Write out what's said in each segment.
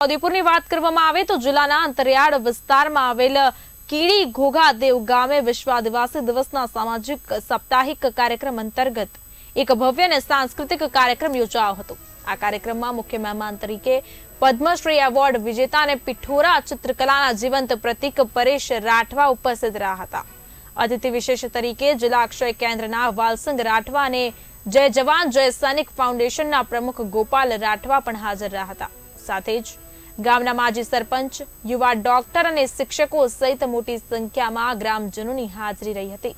ઉદયપુરની વાત કરવામાં આવે તો જિલ્લાના અંતરિયાળ વિસ્તારમાં આવેલ કીડી ઘોઘાદેવ ગામે વિશ્વ આદિવાસી દિવસના સામાજિક સાપ્તાહિક કાર્યક્રમ અંતર્ગત એક ભવ્ય અને સાંસ્કૃતિક કાર્યક્રમ યોજાયો હતો। આ કાર્યક્રમમાં મુખ્ય મહેમાન તરીકે પદ્મશ્રી એવોર્ડ વિજેતા અને પિઠોરા ચિત્રકલાના જીવંત પ્રતીક પરેશ રાઠવા ઉપસ્થિત રહ્યા હતા। અતિથિ વિશેષ તરીકે જિલ્લા અક્ષય કેન્દ્રના વાલસંગ રાઠવા અને જય જવાન જય સૈનિક ફાઉન્ડેશનના પ્રમુખ ગોપાલ રાઠવા પણ હાજર રહ્યા હતા। સાથે જ ગામના માજી સરપંચ, યુવા ડોક્ટર અને શિક્ષકો સહિત મોટી સંખ્યામાં ગ્રામજનોની હાજરી રહી હતી।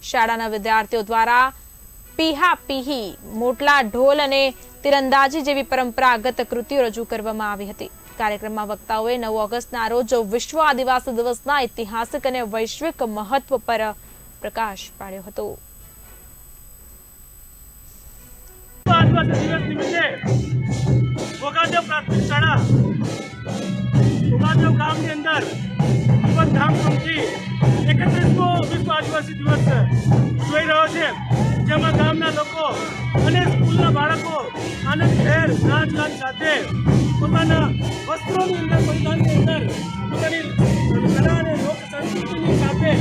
શાળાના વિદ્યાર્થીઓ દ્વારા પીહા પીહી, મોટલા ઢોલ અને તીરંદાજી જેવી પરંપરાગત કૃતિઓ રજૂ કરવામાં આવી હતી। કાર્યક્રમમાં વક્તાઓએ 9 ઓગસ્ટના રોજ વિશ્વ આદિવાસી દિવસના ઐતિહાસિક અને વૈશ્વિક મહત્વ પર પ્રકાશ પાડ્યો હતો। ઘોઘાદેવ પ્રાથમિક શાળા ઘોઘાદેવ ગામની અંદર ખૂબ જ ધામધૂમથી 31મો વિશ્વ આદિવાસી દિવસ જોઈ રહ્યો છે, જેમાં ગામના લોકો અને સ્કૂલના બાળકો આનંદભેર નાચ ગાન સાથે પોતાના વસ્ત્રોની અંદર પરિધાનની અંદર પોતાની કલા અને લોક સંસ્કૃતિની સાથે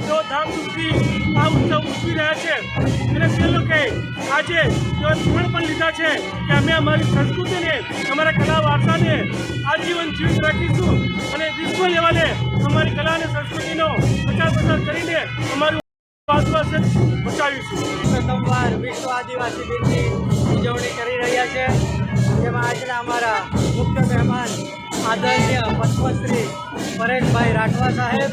તેઓ ધામધૂમથી આ ઉત્સવ ઉજવી રહ્યા છે। અને તે લોકોએ આજે તેઓ પણ લીધા છે કે અમે અમારી સંસ્કૃતિને, અમારા કલા વારસાને આજીવન જીવિત રાખીશું અને વિશ્વ લેવલે અમારી કલા અને સંસ્કૃતિનો પ્રચાર કરીને અમારું આદિવાસી બચાવીશું। પ્રથમવાર વિશ્વ આદિવાસી દિનની ઉજવણી કરી રહ્યા છે, જેમાં આજના અમારા મુખ્ય મહેમાન આદરણીય પદ્મશ્રી પરેશભાઈ રાઠવા સાહેબ,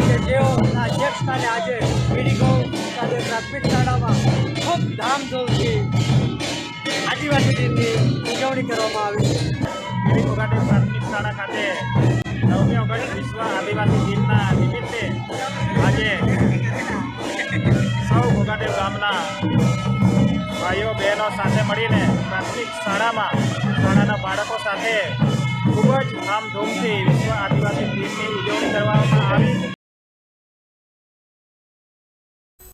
કે જેઓના અધ્યક્ષ સ્થાને આજે કીડી ઘોઘાદેવ પ્રાથમિક શાળામાં ખૂબ ધામધૂમથી આદિવાસી દિનની ઉજવણી કરવામાં આવી છે। કીડી ઘોઘાદેવ પ્રાથમિક શાળા ખાતે 9મી ઓગસ્ટ વિશ્વ આદિવાસી દિનના નિમિત્તે આજે સૌ ઘોઘાદેવ ગામના ભાઈઓ બહેનો સાથે મળીને પ્રાથમિક શાળાના બાળકો સાથે ખૂબ જ ધામધૂમથી વિશ્વ આદિવાસી દિનની ઉજવણી કરવામાં આવી।